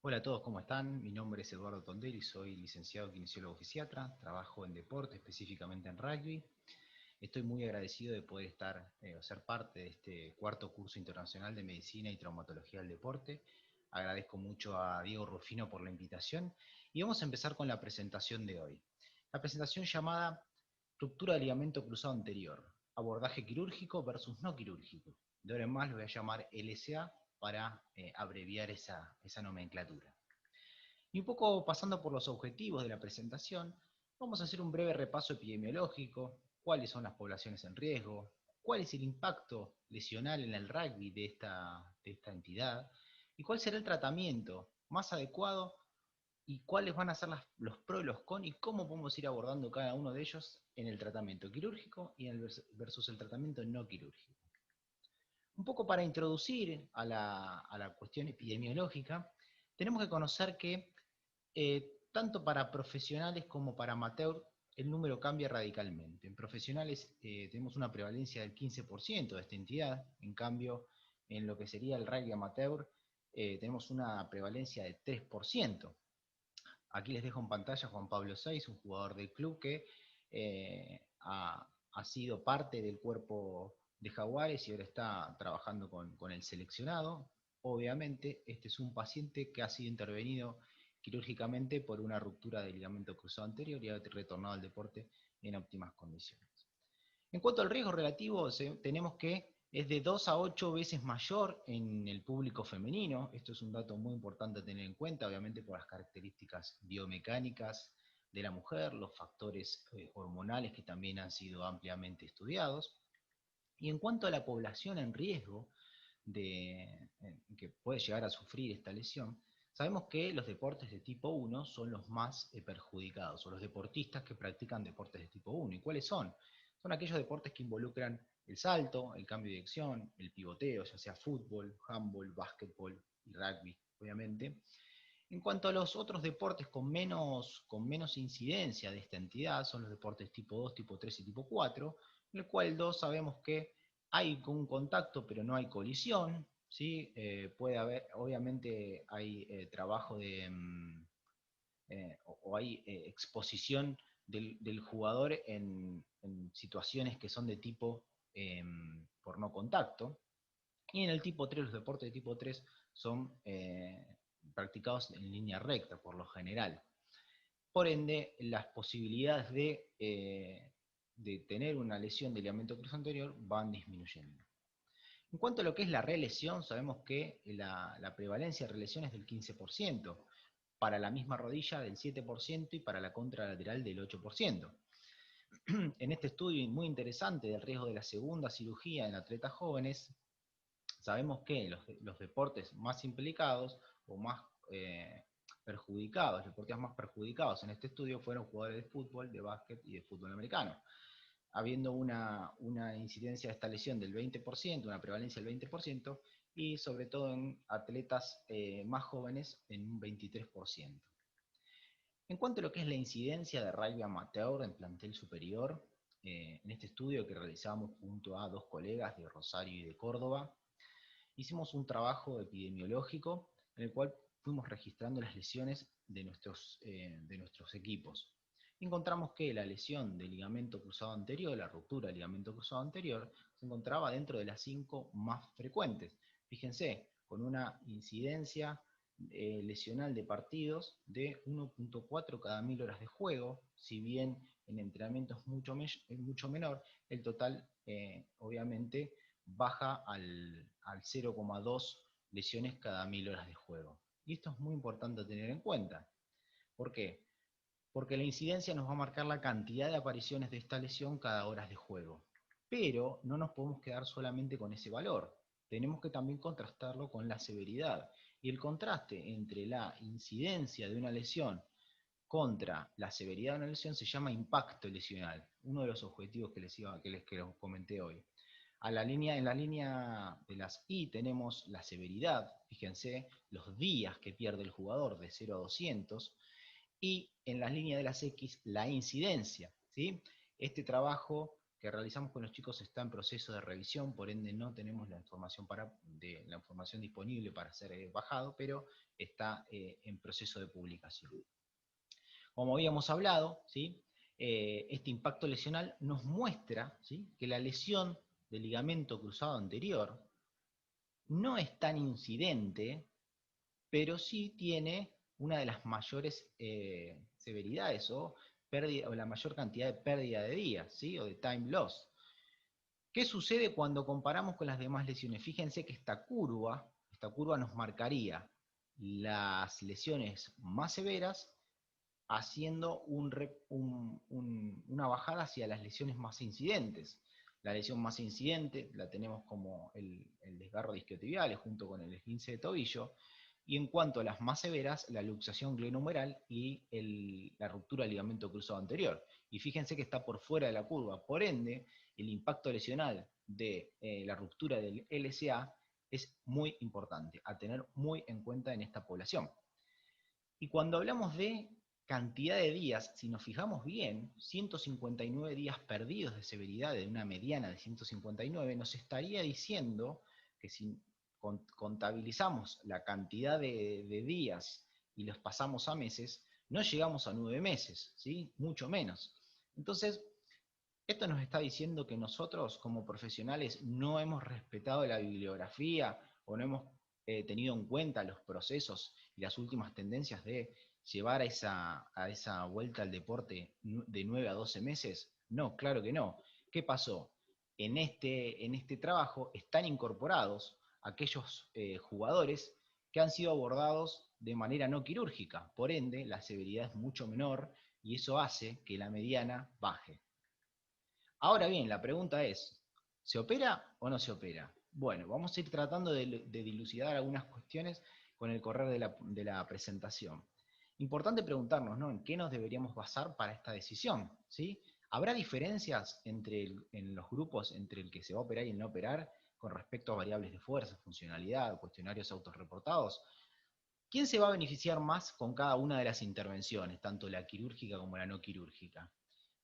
Hola a todos, ¿cómo están? Mi nombre es Eduardo Tondel y soy licenciado kinesiólogo fisiatra. Trabajo en deporte, específicamente en rugby. Estoy muy agradecido de poder estar o ser parte de este cuarto curso internacional de medicina y traumatología del deporte. Agradezco mucho a Diego Rufino por la invitación y vamos a empezar con la presentación de hoy. La presentación llamada Ruptura de ligamento cruzado anterior, abordaje quirúrgico versus no quirúrgico. De ahora en más lo voy a llamar LSA para abreviar esa nomenclatura. Y un poco pasando por los objetivos de la presentación, vamos a hacer un breve repaso epidemiológico, cuáles son las poblaciones en riesgo, cuál es el impacto lesional en el rugby de esta entidad, y cuál será el tratamiento más adecuado y cuáles van a ser los pros y los con y cómo podemos ir abordando cada uno de ellos en el tratamiento quirúrgico y en el versus el tratamiento no quirúrgico. Un poco para introducir a la cuestión epidemiológica, tenemos que conocer que tanto para profesionales como para amateur, el número cambia radicalmente. En profesionales tenemos una prevalencia del 15% de esta entidad, en cambio, en lo que sería el rugby amateur, tenemos una prevalencia de 3%. Aquí les dejo en pantalla a Juan Pablo Saiz, un jugador del club que ha sido parte del cuerpo de Jaguares y ahora está trabajando con el seleccionado. Obviamente, este es un paciente que ha sido intervenido quirúrgicamente por una ruptura del ligamento cruzado anterior y ha retornado al deporte en óptimas condiciones. En cuanto al riesgo relativo, tenemos que es de 2 a 8 veces mayor en el público femenino. Esto es un dato muy importante a tener en cuenta, obviamente por las características biomecánicas de la mujer, los factores hormonales que también han sido ampliamente estudiados. Y en cuanto a la población en riesgo que puede llegar a sufrir esta lesión, sabemos que los deportes de tipo 1 son los más perjudicados, o los deportistas que practican deportes de tipo 1. ¿Y cuáles son? Son aquellos deportes que involucran el salto, el cambio de dirección, el pivoteo, ya sea fútbol, handball, básquetbol y rugby, obviamente. En cuanto a los otros deportes con menos incidencia de esta entidad, son los deportes tipo 2, tipo 3 y tipo 4, en el cual el 2 sabemos que hay un contacto pero no hay colisión, ¿sí? Puede haber, obviamente hay trabajo o hay exposición del jugador en situaciones que son de tipo por no contacto, y en el tipo 3, los deportes de tipo 3 son practicados en línea recta, por lo general. Por ende, las posibilidades de tener una lesión del ligamento cruzado anterior van disminuyendo. En cuanto a lo que es la relesión, sabemos que la prevalencia de relesión es del 15%, para la misma rodilla del 7% y para la contralateral del 8%. En este estudio muy interesante del riesgo de la segunda cirugía en atletas jóvenes, sabemos que los deportes más implicados o más perjudicados, los deportistas más perjudicados en este estudio fueron jugadores de fútbol, de básquet y de fútbol americano, habiendo una incidencia de esta lesión del 20%, una prevalencia del 20%, y sobre todo en atletas más jóvenes en un 23%. En cuanto a lo que es la incidencia de rugby amateur en plantel superior, en este estudio que realizamos junto a dos colegas de Rosario y de Córdoba, hicimos un trabajo epidemiológico en el cual fuimos registrando las lesiones de nuestros equipos. Encontramos que la lesión del ligamento cruzado anterior, la ruptura del ligamento cruzado anterior, se encontraba dentro de las 5 más frecuentes. Fíjense, con una incidencia lesional de partidos de 1.4 cada 1000 horas de juego, si bien en entrenamiento es mucho menor, el total obviamente baja al 0,2 lesiones cada 1000 horas de juego. Y esto es muy importante tener en cuenta. ¿Por qué? Porque la incidencia nos va a marcar la cantidad de apariciones de esta lesión cada hora de juego. Pero no nos podemos quedar solamente con ese valor. Tenemos que también contrastarlo con la severidad. Y el contraste entre la incidencia de una lesión contra la severidad de una lesión se llama impacto lesional, uno de los objetivos que les comenté hoy. En la línea de las I tenemos la severidad, fíjense, los días que pierde el jugador de 0 a 200, y en la línea de las X la incidencia, ¿sí? Este trabajo que realizamos con los chicos está en proceso de revisión, por ende no tenemos la información, la información disponible para ser bajado, pero está en proceso de publicación. Como habíamos hablado, ¿sí? Este impacto lesional nos muestra, ¿sí?, que la lesión del ligamento cruzado anterior no es tan incidente, pero sí tiene una de las mayores severidades o la mayor cantidad de pérdida de días, ¿sí?, o de time loss. ¿Qué sucede cuando comparamos con las demás lesiones? Fíjense que esta curva nos marcaría las lesiones más severas haciendo una bajada hacia las lesiones más incidentes. La lesión más incidente la tenemos como el desgarro discotibial junto con el esguince de tobillo, y en cuanto a las más severas, la luxación glenohumeral y la ruptura del ligamento cruzado anterior. Y fíjense que está por fuera de la curva, por ende, el impacto lesional de la ruptura del LCA es muy importante, a tener muy en cuenta en esta población. Y cuando hablamos de cantidad de días, si nos fijamos bien, 159 días perdidos de severidad de una mediana de 159, nos estaría diciendo que si contabilizamos la cantidad de días y los pasamos a meses, no llegamos a 9 meses, ¿sí?, mucho menos. Entonces, esto nos está diciendo que nosotros como profesionales no hemos respetado la bibliografía o no hemos tenido en cuenta los procesos y las últimas tendencias de llevar a esa vuelta al deporte de 9 a 12 meses. No, claro que no. ¿Qué pasó? En este trabajo están incorporados aquellos jugadores que han sido abordados de manera no quirúrgica. Por ende, la severidad es mucho menor y eso hace que la mediana baje. Ahora bien, la pregunta es, ¿se opera o no se opera? Bueno, vamos a ir tratando de dilucidar algunas cuestiones con el correr de la presentación. Importante preguntarnos, ¿no?, en qué nos deberíamos basar para esta decisión, ¿sí? ¿Habrá diferencias en los grupos entre el que se va a operar y el no operar con respecto a variables de fuerza, funcionalidad, cuestionarios autorreportados? ¿Quién se va a beneficiar más con cada una de las intervenciones, tanto la quirúrgica como la no quirúrgica?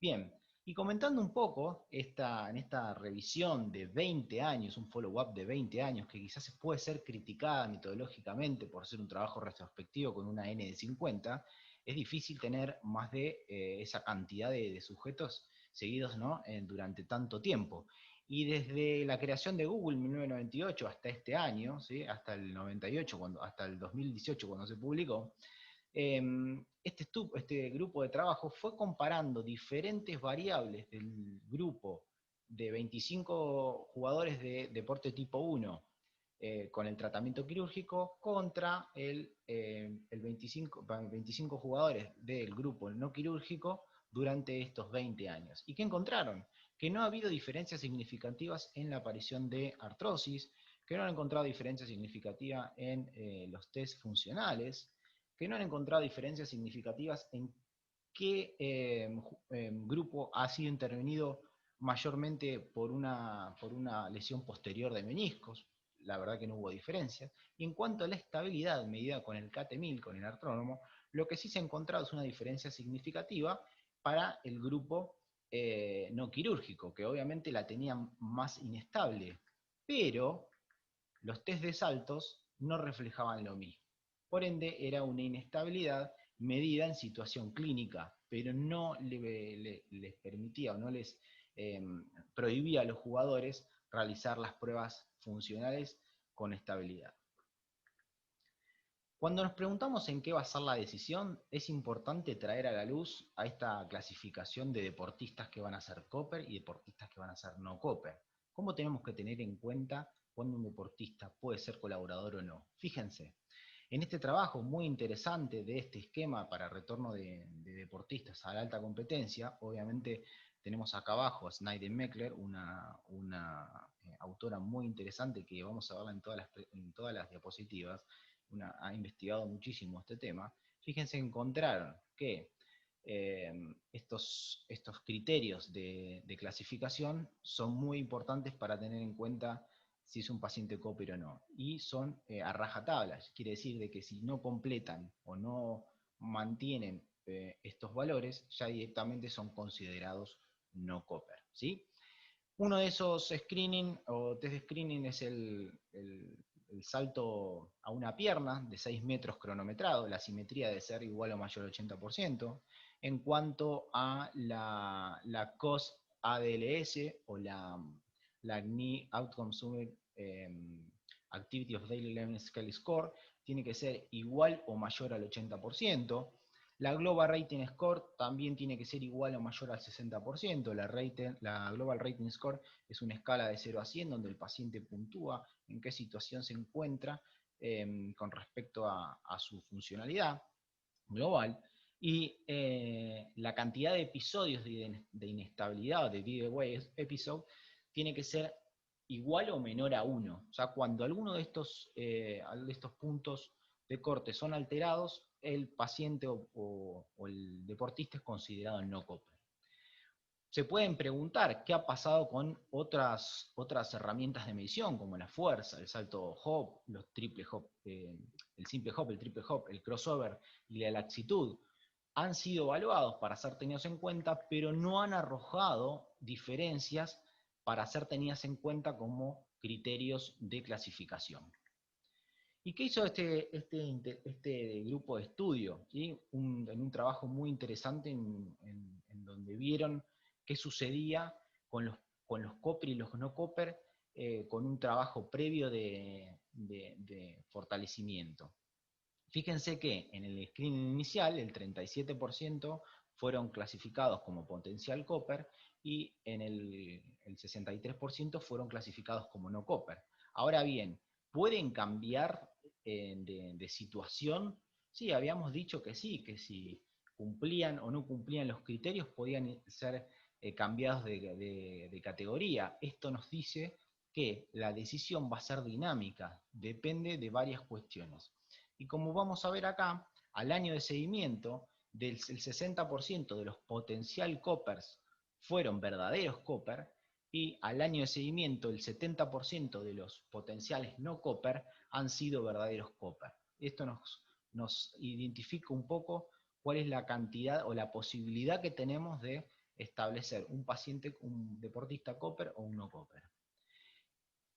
Bien, y comentando un poco en esta revisión de 20 años, un follow-up de 20 años, que quizás puede ser criticada metodológicamente por ser un trabajo retrospectivo con una N de 50, es difícil tener más de esa cantidad de sujetos seguidos, ¿no?, durante tanto tiempo. Y desde la creación de Google en 1998 hasta este año, ¿sí?, hasta el 98, hasta el 2018 cuando se publicó, este grupo de trabajo fue comparando diferentes variables del grupo de 25 jugadores de deporte tipo 1 con el tratamiento quirúrgico contra el 25 jugadores del grupo no quirúrgico durante estos 20 años. ¿Y qué encontraron? Que no ha habido diferencias significativas en la aparición de artrosis, que no han encontrado diferencias significativas en los test funcionales, que no han encontrado diferencias significativas en qué grupo ha sido intervenido mayormente por una lesión posterior de meniscos. La verdad que no hubo diferencias. Y en cuanto a la estabilidad medida con el CAT-1000, con el artrónomo, lo que sí se ha encontrado es una diferencia significativa para el grupo no quirúrgico, que obviamente la tenía más inestable, pero los test de saltos no reflejaban lo mismo. Por ende, era una inestabilidad medida en situación clínica, pero no les permitía o no les prohibía a los jugadores realizar las pruebas funcionales con estabilidad. Cuando nos preguntamos en qué basar la decisión, es importante traer a la luz a esta clasificación de deportistas que van a ser Cooper y deportistas que van a ser no Cooper. ¿Cómo tenemos que tener en cuenta cuando un deportista puede ser colaborador o no? Fíjense, en este trabajo muy interesante de este esquema para retorno de deportistas a la alta competencia, obviamente tenemos acá abajo a Snyder Meckler, una autora muy interesante que vamos a verla en todas las diapositivas. Ha investigado muchísimo este tema. Fíjense, encontraron que estos criterios de clasificación son muy importantes para tener en cuenta si es un paciente Cooper o no. Y son a rajatabla, quiere decir de que si no completan o no mantienen estos valores, ya directamente son considerados no Cooper, ¿sí? Uno de esos screening o test de screening es el salto a una pierna de 6 metros cronometrado. La simetría debe ser igual o mayor al 80%. En cuanto a la COS ADLS o la GNI Outcome Summit Activity of Daily Living Scale Score, tiene que ser igual o mayor al 80%. La Global Rating Score también tiene que ser igual o mayor al 60%. La Global Rating Score es una escala de 0 a 100 donde el paciente puntúa en qué situación se encuentra con respecto a su funcionalidad global. Y la cantidad de episodios de inestabilidad, de D-Way episode, tiene que ser igual o menor a 1. O sea, cuando alguno de estos puntos de corte son alterados, el paciente o el deportista es considerado no copper. Se pueden preguntar qué ha pasado con otras herramientas de medición, como la fuerza, el salto hop, los triple hop, el simple hop, el triple hop, el crossover y la laxitud. Han sido evaluados para ser tenidos en cuenta, pero no han arrojado diferencias para ser tenidas en cuenta como criterios de clasificación. ¿Y qué hizo este grupo de estudio? ¿Sí? En un trabajo muy interesante en donde vieron qué sucedía con los copper y los no copper, con un trabajo previo de fortalecimiento. Fíjense que en el screening inicial el 37% fueron clasificados como potencial copper y en el 63% fueron clasificados como no copper. Ahora bien, ¿pueden cambiar de situación? Sí, habíamos dicho que sí, que si cumplían o no cumplían los criterios podían ser cambiados de categoría. Esto nos dice que la decisión va a ser dinámica, depende de varias cuestiones. Y como vamos a ver acá, al año de seguimiento, el 60% de los potencial coppers fueron verdaderos copper, y al año de seguimiento el 70% de los potenciales no copper han sido verdaderos copper. Esto nos identifica un poco cuál es la cantidad o la posibilidad que tenemos de establecer un paciente, un deportista copper o un no copper.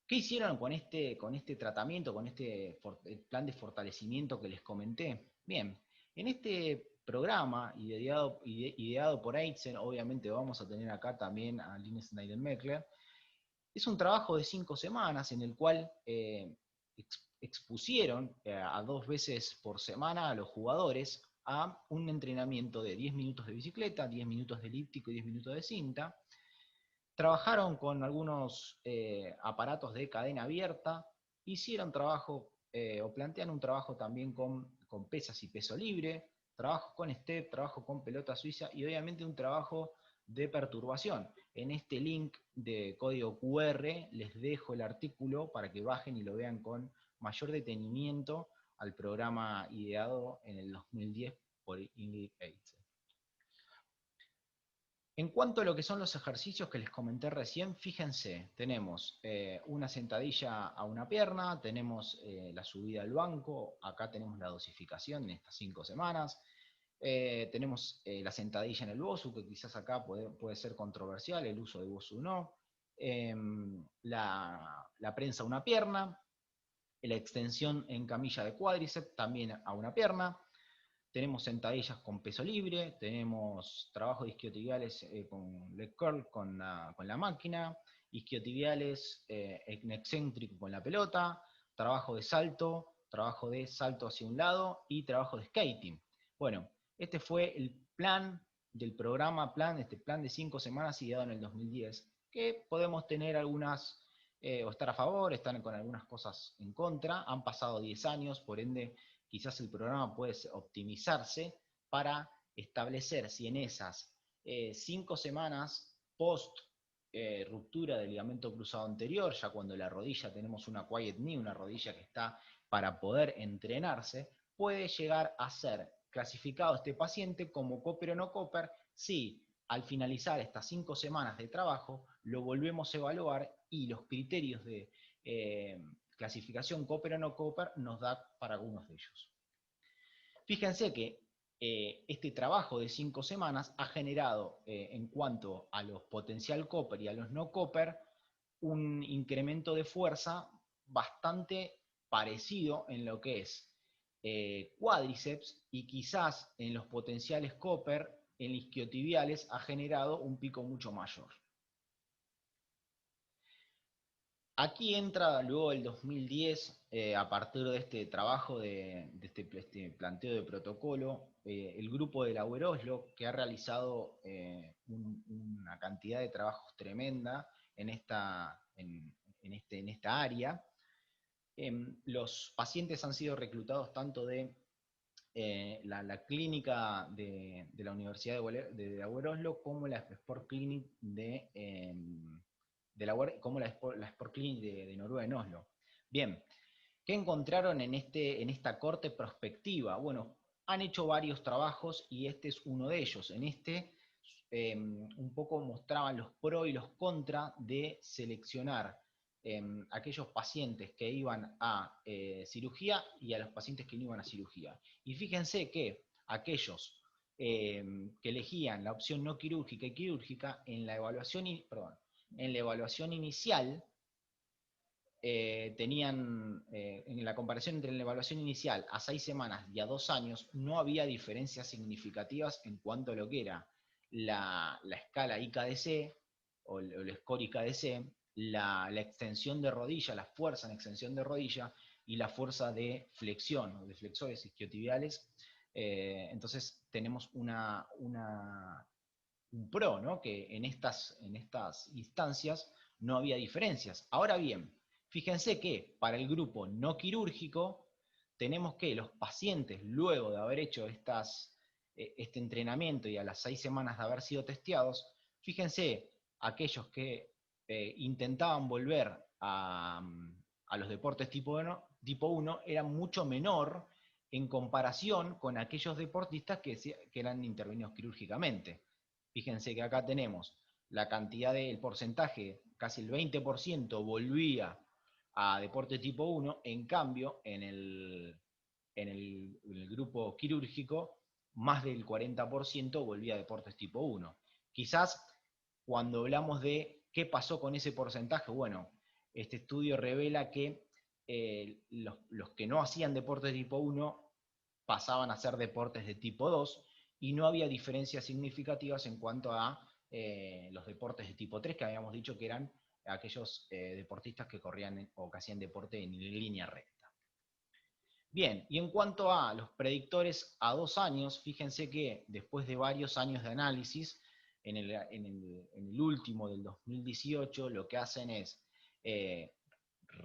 ¿Qué hicieron con este tratamiento, con este plan de fortalecimiento que les comenté? Bien, en este programa ideado por Eitzen, obviamente vamos a tener acá también a Lynn Snyder-Meckler, es un trabajo de 5 semanas en el cual expusieron a 2 veces por semana a los jugadores a un entrenamiento de 10 minutos de bicicleta, 10 minutos de elíptico y 10 minutos de cinta. Trabajaron con algunos aparatos de cadena abierta, hicieron trabajo o plantean un trabajo también con pesas y peso libre, trabajo con step, trabajo con pelota suiza y obviamente un trabajo de perturbación. En este link de código QR les dejo el artículo para que bajen y lo vean con mayor detenimiento al programa ideado en el 2010 por Ingrid Eitzen. En cuanto a lo que son los ejercicios que les comenté recién, fíjense, tenemos una sentadilla a una pierna, tenemos la subida al banco, acá tenemos la dosificación en estas 5 semanas, tenemos la sentadilla en el BOSU, que quizás acá puede ser controversial, el uso de BOSU no, la prensa a una pierna, la extensión en camilla de cuádriceps también a una pierna. Tenemos sentadillas con peso libre, tenemos trabajo de isquiotibiales con leg curl con la máquina, isquiotibiales en excéntrico con la pelota, trabajo de salto hacia un lado y trabajo de skating. Bueno, este fue el plan del programa, este plan de 5 semanas ideado en el 2010, que podemos tener algunas, o estar a favor, estar con algunas cosas en contra. Han pasado 10 años, por ende quizás el programa puede optimizarse para establecer si en esas 5 semanas post ruptura del ligamento cruzado anterior, ya cuando la rodilla tenemos una quiet knee, una rodilla que está para poder entrenarse, puede llegar a ser clasificado este paciente como copper o no copper si al finalizar estas 5 semanas de trabajo lo volvemos a evaluar y los criterios de clasificación copper o no copper nos da para algunos de ellos. Fíjense que este trabajo de 5 semanas ha generado, en cuanto a los potencial Cooper y a los no Cooper, un incremento de fuerza bastante parecido en lo que es cuádriceps, y quizás en los potenciales Cooper, en isquiotibiales, ha generado un pico mucho mayor. Aquí entra luego el 2010, a partir de este trabajo, de este planteo de protocolo, el grupo de Lauer-Oslo, que ha realizado una cantidad de trabajos tremenda en esta área. Los pacientes han sido reclutados tanto de la clínica de la Universidad de Lauer-Oslo como la Sport Clinic como la Sport Clinic de Noruega en Oslo. Bien, ¿qué encontraron en esta corte prospectiva? Bueno, han hecho varios trabajos y este es uno de ellos. En este un poco mostraban los pros y los contras de seleccionar aquellos pacientes que iban a cirugía y a los pacientes que no iban a cirugía. Y fíjense que aquellos que elegían la opción no quirúrgica y quirúrgica, en la evaluación inicial, en la comparación entre la evaluación inicial a 6 semanas y a 2 años, no había diferencias significativas en cuanto a lo que era la escala IKDC o el score IKDC, la extensión de rodilla, la fuerza en extensión de rodilla y la fuerza de flexión o de flexores isquiotibiales. Entonces tenemos un pro, ¿no? Que en estas instancias no había diferencias. Ahora bien, fíjense que para el grupo no quirúrgico tenemos que los pacientes, luego de haber hecho este entrenamiento y a las 6 semanas de haber sido testeados, fíjense, aquellos que intentaban volver a los deportes tipo 1 eran mucho menor en comparación con aquellos deportistas que eran intervenidos quirúrgicamente. Fíjense que acá tenemos la cantidad del porcentaje, casi el 20% volvía a deporte tipo 1, en cambio en el grupo quirúrgico más del 40% volvía a deportes tipo 1. Quizás cuando hablamos de qué pasó con ese porcentaje, bueno, este estudio revela que los que no hacían deportes tipo 1 pasaban a hacer deportes de tipo 2 y no había diferencias significativas en cuanto a los deportes de tipo 3, que habíamos dicho que eran aquellos deportistas que corrían o que hacían deporte en línea recta. Bien, y en cuanto a los predictores a 2 años, fíjense que después de varios años de análisis, en el último del 2018, lo que hacen es,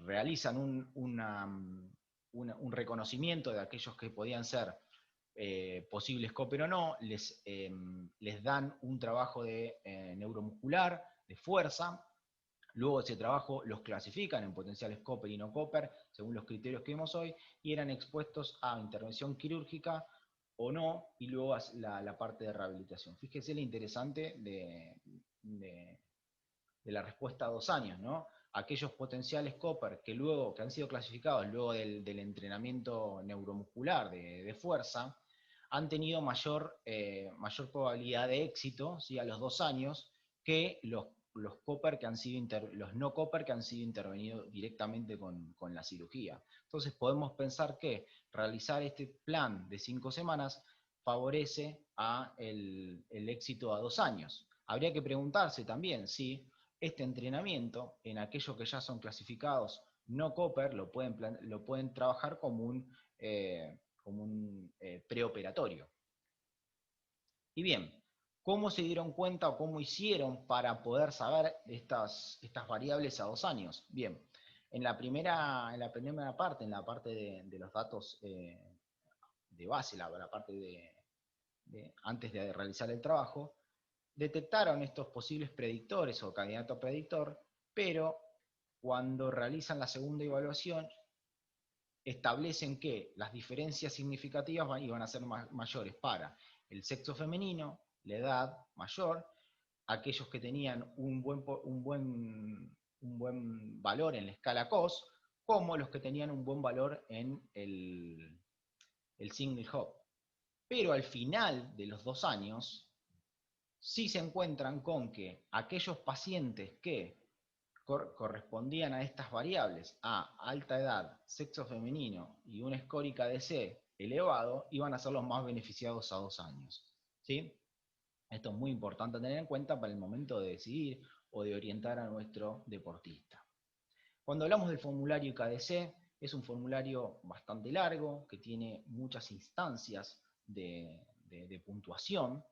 realizan un reconocimiento de aquellos que podían ser posibles Cooper o no, les dan un trabajo de neuromuscular, de fuerza. Luego ese trabajo los clasifican en potenciales Cooper y no Cooper, según los criterios que vimos hoy, y eran expuestos a intervención quirúrgica o no, y luego la parte de rehabilitación. Fíjese lo interesante de la respuesta a 2 años, ¿no? Aquellos potenciales Cooper que han sido clasificados luego del entrenamiento neuromuscular de fuerza, han tenido mayor probabilidad de éxito, ¿sí?, a los 2 años que los Cooper que han sido los no Cooper que han sido intervenidos directamente con la cirugía. Entonces podemos pensar que realizar este plan de 5 semanas favorece el éxito a 2 años. Habría que preguntarse también si este entrenamiento en aquellos que ya son clasificados no Cooper lo pueden trabajar como un preoperatorio. Y bien, ¿cómo se dieron cuenta o cómo hicieron para poder saber estas variables a 2 años? Bien, en la primera parte, en la parte de los datos de base, la parte antes de realizar el trabajo, detectaron estos posibles predictores o candidato predictor, pero cuando realizan la segunda evaluación establecen que las diferencias significativas iban a ser mayores para el sexo femenino, la edad mayor, aquellos que tenían un buen valor en la escala COS, como los que tenían un buen valor en el single hop. Pero al final de los 2 años, sí se encuentran con que aquellos pacientes que correspondían a estas variables, a alta edad, sexo femenino y un score IKDC elevado, iban a ser los más beneficiados a 2 años. ¿Sí? Esto es muy importante tener en cuenta para el momento de decidir o de orientar a nuestro deportista. Cuando hablamos del formulario IKDC, es un formulario bastante largo, que tiene muchas instancias de puntuación.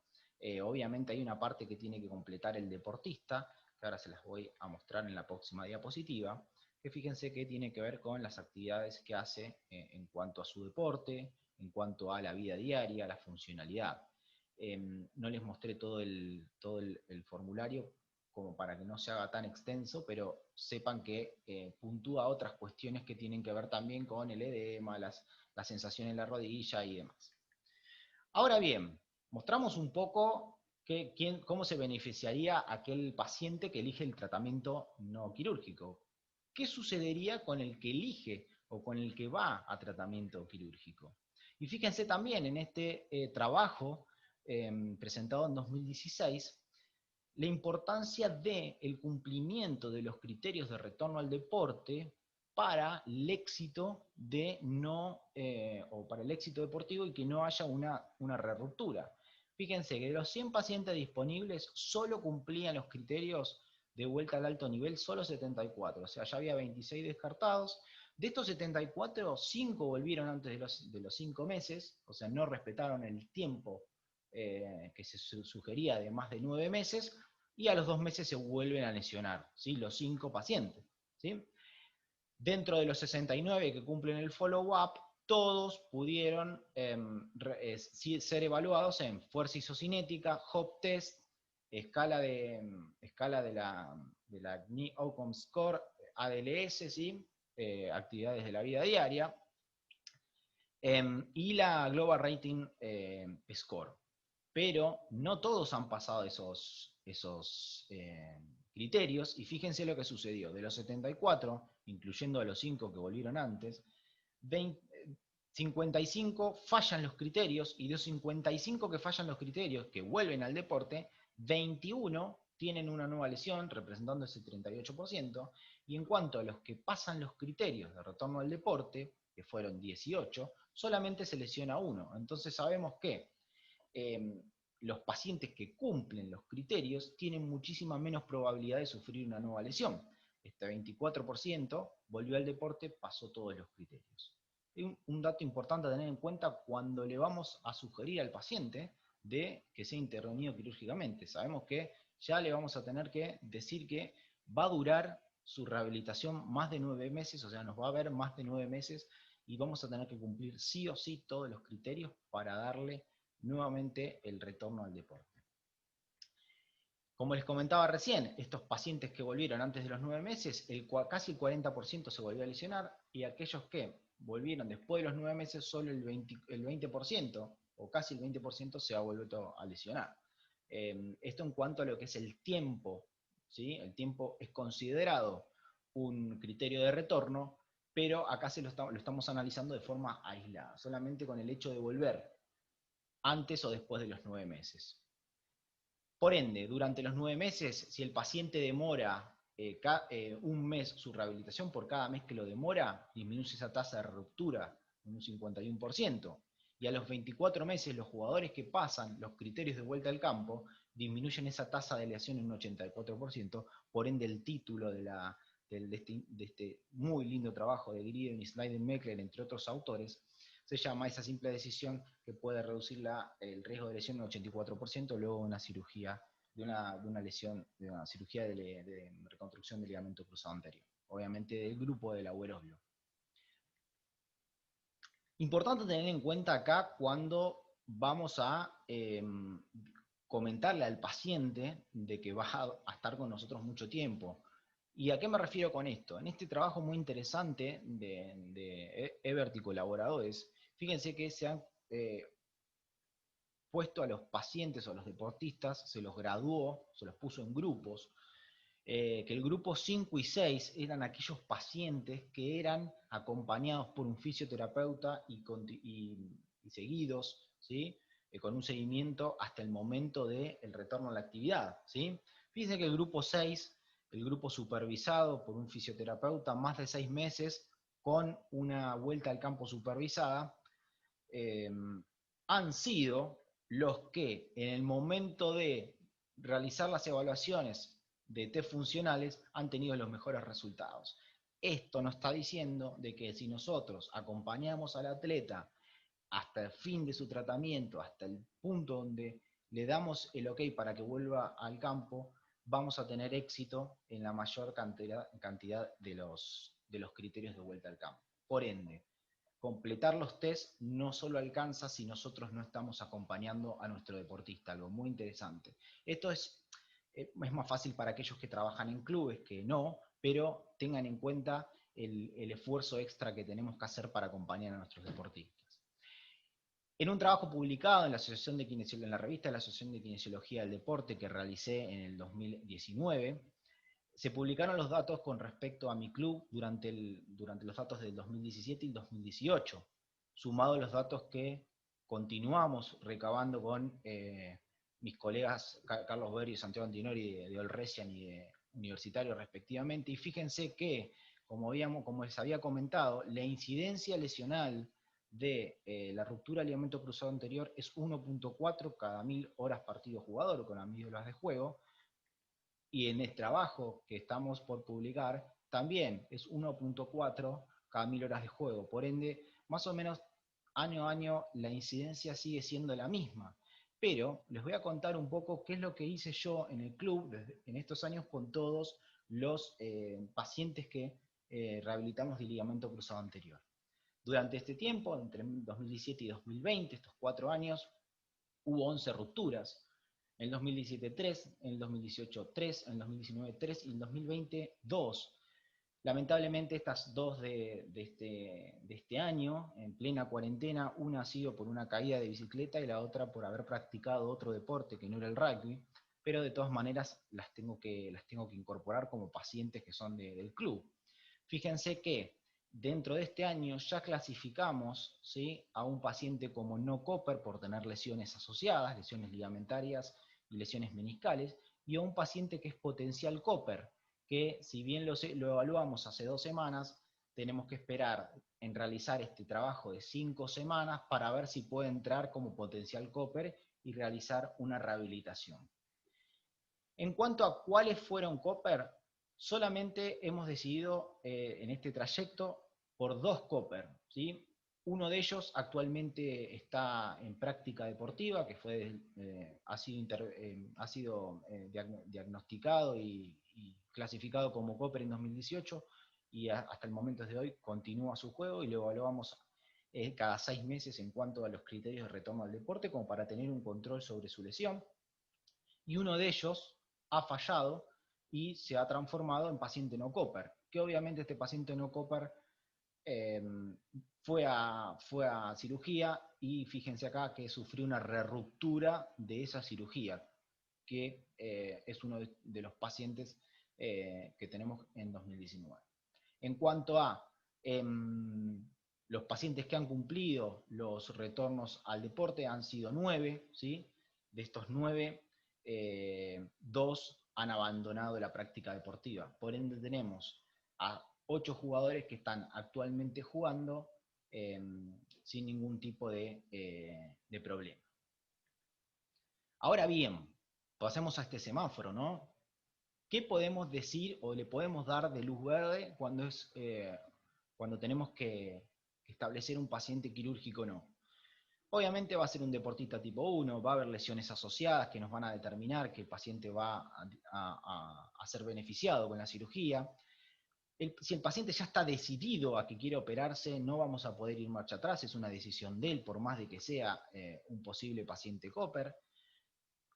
Obviamente hay una parte que tiene que completar el deportista, que ahora se las voy a mostrar en la próxima diapositiva, que fíjense que tiene que ver con las actividades que hace en cuanto a su deporte, en cuanto a la vida diaria, la funcionalidad. No les mostré todo el formulario como para que no se haga tan extenso, pero sepan que puntúa otras cuestiones que tienen que ver también con el edema, la sensación en la rodilla y demás. Ahora bien, mostramos un poco cómo se beneficiaría aquel paciente que elige el tratamiento no quirúrgico. ¿Qué sucedería con el que elige o con el que va a tratamiento quirúrgico? Y fíjense también en este trabajo presentado en 2016, la importancia del cumplimiento de los criterios de retorno al deporte para el éxito o para el éxito deportivo y que no haya una reruptura. Fíjense que de los 100 pacientes disponibles solo cumplían los criterios de vuelta al alto nivel, solo 74, o sea, ya había 26 descartados. De estos 74, 5 volvieron antes de los 5 meses, o sea, no respetaron el tiempo que se sugería de más de 9 meses, y a los 2 meses se vuelven a lesionar, ¿sí? Los 5 pacientes. ¿Sí? Dentro de los 69 que cumplen el follow-up, todos pudieron ser evaluados en fuerza isocinética, Hop test, escala de la Knee Outcome Score, ADLS, ¿sí? Actividades de la vida diaria, y la Global Rating Score. Pero no todos han pasado esos criterios, y fíjense lo que sucedió. De los 74, incluyendo a los 5 que volvieron antes, 55 fallan los criterios, y de los 55 que fallan los criterios, que vuelven al deporte, 21 tienen una nueva lesión, representando ese 38%, y en cuanto a los que pasan los criterios de retorno al deporte, que fueron 18, solamente se lesiona uno. Entonces sabemos que los pacientes que cumplen los criterios tienen muchísima menos probabilidad de sufrir una nueva lesión. Este 24% volvió al deporte, pasó todos los criterios. Un dato importante a tener en cuenta cuando le vamos a sugerir al paciente de que sea intervenido quirúrgicamente. Sabemos que ya le vamos a tener que decir que va a durar su rehabilitación más de 9 meses, o sea, nos va a ver más de 9 meses, y vamos a tener que cumplir sí o sí todos los criterios para darle nuevamente el retorno al deporte. Como les comentaba recién, estos pacientes que volvieron antes de los 9 meses, casi el 40% se volvió a lesionar, y aquellos que volvieron después de los 9 meses, solo el 20% o casi el 20% se ha vuelto a lesionar. Esto en cuanto a lo que es el tiempo, ¿sí? El tiempo es considerado un criterio de retorno, pero acá lo estamos analizando de forma aislada, solamente con el hecho de volver antes o después de los 9 meses. Por ende, durante los 9 meses, si el paciente demora un mes su rehabilitación, por cada mes que lo demora, disminuye esa tasa de ruptura en un 51%. Y a los 24 meses, los jugadores que pasan los criterios de vuelta al campo disminuyen esa tasa de lesión en un 84%. Por ende, el título de este muy lindo trabajo de Griden y Snyder-Meckler, entre otros autores, se llama esa simple decisión que puede reducir el riesgo de lesión en un 84% luego de una cirugía, de una lesión, de una cirugía de reconstrucción del ligamento cruzado anterior. Obviamente del grupo del abuelosio. Importante tener en cuenta acá cuando vamos a comentarle al paciente de que va a estar con nosotros mucho tiempo. ¿Y a qué me refiero con esto? En este trabajo muy interesante de Ebert y colaboradores, fíjense que se han puesto a los pacientes o a los deportistas, se los graduó, se los puso en grupos, que el grupo 5 y 6 eran aquellos pacientes que eran acompañados por un fisioterapeuta y seguidos, ¿sí? con un seguimiento hasta el momento del retorno a la actividad, ¿sí? Fíjense que el grupo 6, el grupo supervisado por un fisioterapeuta, más de 6 meses, con una vuelta al campo supervisada, han sido los que en el momento de realizar las evaluaciones de test funcionales han tenido los mejores resultados. Esto nos está diciendo de que si nosotros acompañamos al atleta hasta el fin de su tratamiento, hasta el punto donde le damos el ok para que vuelva al campo, vamos a tener éxito en la mayor cantidad de los criterios de vuelta al campo. Por ende, completar los test no solo alcanza si nosotros no estamos acompañando a nuestro deportista, algo muy interesante. Esto es más fácil para aquellos que trabajan en clubes que no, pero tengan en cuenta el esfuerzo extra que tenemos que hacer para acompañar a nuestros deportistas. En un trabajo publicado en la revista de la Asociación de Kinesiología del Deporte que realicé en el 2019, se publicaron los datos con respecto a mi club durante los datos del 2017 y 2018, sumado a los datos que continuamos recabando con mis colegas Carlos Berio y Santiago Antinori de Olresian y de Universitario respectivamente, y fíjense que, como les había comentado, la incidencia lesional de la ruptura del ligamento cruzado anterior es 1.4 cada 1000 horas partido jugador, con las 1000 horas de juego, y en el trabajo que estamos por publicar también es 1.4 cada 1000 horas de juego. Por ende, más o menos año a año la incidencia sigue siendo la misma. Pero les voy a contar un poco qué es lo que hice yo en el club en estos años con todos los pacientes que rehabilitamos de ligamento cruzado anterior. Durante este tiempo, entre 2017 y 2020, estos 4 años, hubo 11 rupturas. En el 2017 3, en el 2018 3, en el 2019 3 y en el 2020 2. Lamentablemente estas dos de este año, en plena cuarentena, una ha sido por una caída de bicicleta y la otra por haber practicado otro deporte que no era el rugby, pero de todas maneras las tengo que incorporar como pacientes que son del club. Fíjense que dentro de este año ya clasificamos, ¿sí?, a un paciente como no Cooper por tener lesiones asociadas, lesiones ligamentarias y lesiones meniscales, y a un paciente que es potencial Cooper, que si bien lo evaluamos hace 2 semanas, tenemos que esperar en realizar este trabajo de 5 semanas para ver si puede entrar como potencial Cooper y realizar una rehabilitación. En cuanto a cuáles fueron Cooper, solamente hemos decidido en este trayecto por 2 Cooper, ¿sí? Uno de ellos actualmente está en práctica deportiva, que ha sido diagnosticado y clasificado como Cooper en 2018, y hasta el momento de hoy continúa su juego y lo evaluamos cada 6 meses en cuanto a los criterios de retorno al deporte, como para tener un control sobre su lesión. Y uno de ellos ha fallado y se ha transformado en paciente no Cooper, que obviamente este paciente no Cooper fue a cirugía y fíjense acá que sufrió una reruptura de esa cirugía, que es uno de los pacientes que tenemos en 2019. En cuanto a los pacientes que han cumplido los retornos al deporte, han sido 9, ¿sí? De estos 9, 2 han abandonado la práctica deportiva. Por ende tenemos a 8 jugadores que están actualmente jugando sin ningún tipo de problema. Ahora bien, pasemos a este semáforo, ¿no? ¿Qué podemos decir o le podemos dar de luz verde cuando tenemos que establecer un paciente quirúrgico o no? Obviamente va a ser un deportista tipo 1, va a haber lesiones asociadas que nos van a determinar que el paciente va a ser beneficiado con la cirugía. Si el paciente ya está decidido a que quiere operarse, no vamos a poder ir marcha atrás, es una decisión de él, por más de que sea un posible paciente Cooper.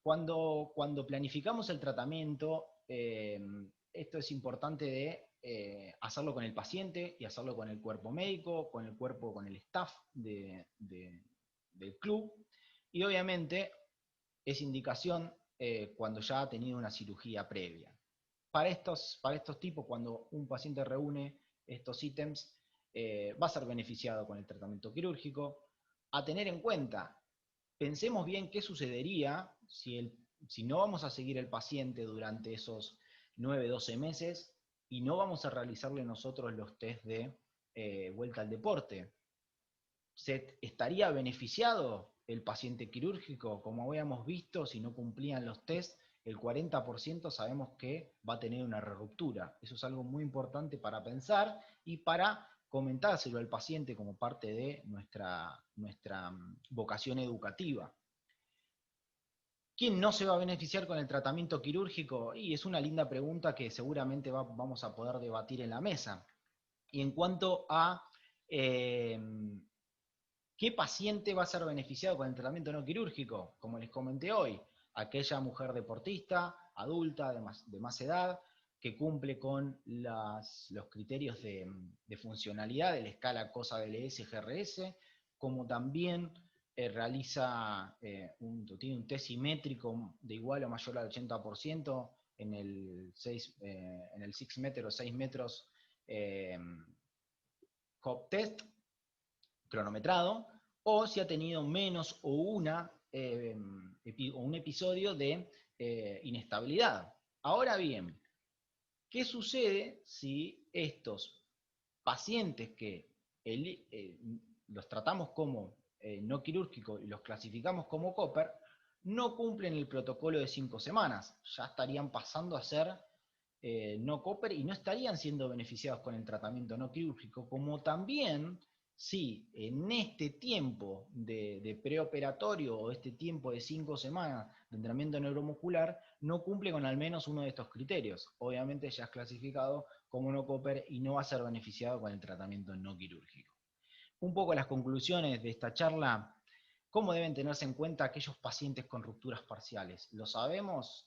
Cuando planificamos el tratamiento, esto es importante de hacerlo con el paciente y hacerlo con el cuerpo médico, con el staff del club, y obviamente es indicación cuando ya ha tenido una cirugía previa. Para estos tipos, cuando un paciente reúne estos ítems, va a ser beneficiado con el tratamiento quirúrgico. A tener en cuenta, pensemos bien qué sucedería si no vamos a seguir el paciente durante esos 9, 12 meses y no vamos a realizarle nosotros los test de vuelta al deporte. ¿Se estaría beneficiado el paciente quirúrgico? Como habíamos visto, si no cumplían los test, el 40% sabemos que va a tener una ruptura. Eso es algo muy importante para pensar y para comentárselo al paciente como parte de nuestra vocación educativa. ¿Quién no se va a beneficiar con el tratamiento quirúrgico? Y es una linda pregunta que seguramente vamos a poder debatir en la mesa. Y en cuanto a eh, ¿qué paciente va a ser beneficiado con el tratamiento no quirúrgico? Como les comenté hoy, aquella mujer deportista, adulta, de más edad, que cumple con los criterios de funcionalidad de la escala COSA-BLS-GRS, como también tiene un test simétrico de igual o mayor al 80% en el 6 metros o 6 metros COP test cronometrado, o si ha tenido menos o un episodio de inestabilidad. Ahora bien, ¿qué sucede si estos pacientes que los tratamos como no quirúrgicos y los clasificamos como COPER, no cumplen el protocolo de 5 semanas? Ya estarían pasando a ser no COPER y no estarían siendo beneficiados con el tratamiento no quirúrgico, como también si en este tiempo de preoperatorio o este tiempo de 5 semanas de entrenamiento neuromuscular no cumple con al menos uno de estos criterios. Obviamente ya es clasificado como no COPER y no va a ser beneficiado con el tratamiento no quirúrgico. Un poco las conclusiones de esta charla: ¿cómo deben tenerse en cuenta aquellos pacientes con rupturas parciales? ¿Lo sabemos?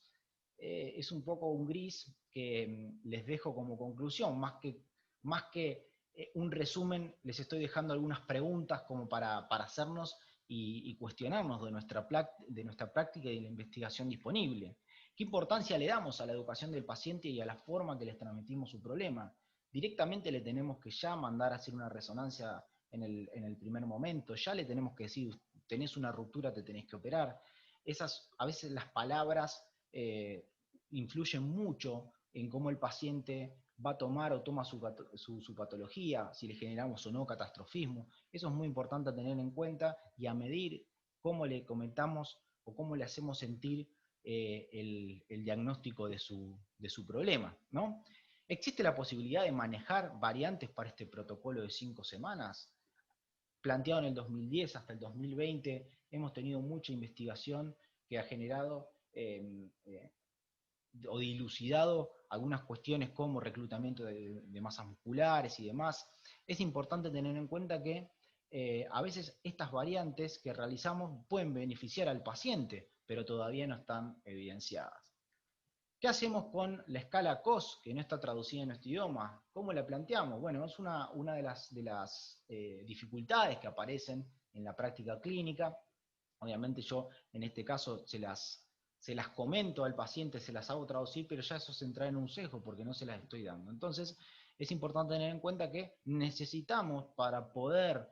Es un poco un gris que les dejo como conclusión, más que un resumen, les estoy dejando algunas preguntas como para hacernos y cuestionarnos de nuestra práctica y de la investigación disponible. ¿Qué importancia le damos a la educación del paciente y a la forma que les transmitimos su problema? Directamente le tenemos que ya mandar a hacer una resonancia en el primer momento, ya le tenemos que decir, tenés una ruptura, te tenés que operar. A veces las palabras influyen mucho en cómo el paciente va a tomar o toma su patología, si le generamos o no catastrofismo. Eso es muy importante a tener en cuenta y a medir cómo le comentamos o cómo le hacemos sentir el diagnóstico de su problema, ¿no? ¿Existe la posibilidad de manejar variantes para este protocolo de 5 semanas? Planteado en el 2010 hasta el 2020, hemos tenido mucha investigación que ha generado o dilucidado algunas cuestiones como reclutamiento de masas musculares y demás. Es importante tener en cuenta que a veces estas variantes que realizamos pueden beneficiar al paciente, pero todavía no están evidenciadas. ¿Qué hacemos con la escala COS, que no está traducida en nuestro idioma? ¿Cómo la planteamos? Bueno, es una de las dificultades que aparecen en la práctica clínica. Obviamente yo en este caso se las comento al paciente, se las hago traducir, pero ya eso se entra en un sesgo porque no se las estoy dando. Entonces es importante tener en cuenta que necesitamos, para poder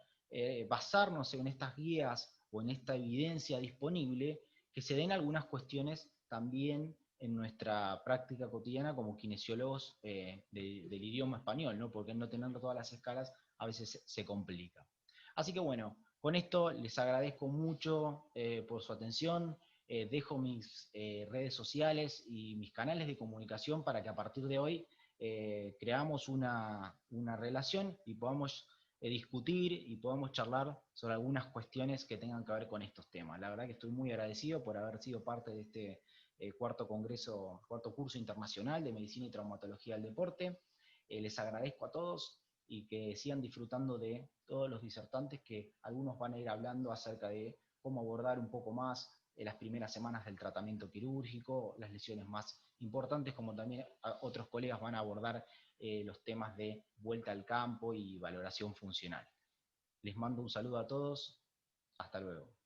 basarnos en estas guías o en esta evidencia disponible, que se den algunas cuestiones también en nuestra práctica cotidiana como kinesiólogos del idioma español, ¿no? Porque no tener todas las escalas a veces se complica. Así que bueno, con esto les agradezco mucho por su atención. Dejo mis redes sociales y mis canales de comunicación para que a partir de hoy creamos una relación y podamos discutir y podamos charlar sobre algunas cuestiones que tengan que ver con estos temas. La verdad que estoy muy agradecido por haber sido parte de este cuarto curso internacional de Medicina y Traumatología del Deporte. Les agradezco a todos y que sigan disfrutando de todos los disertantes, que algunos van a ir hablando acerca de cómo abordar un poco más las primeras semanas del tratamiento quirúrgico, las lesiones más importantes, como también otros colegas van a abordar los temas de vuelta al campo y valoración funcional. Les mando un saludo a todos, hasta luego.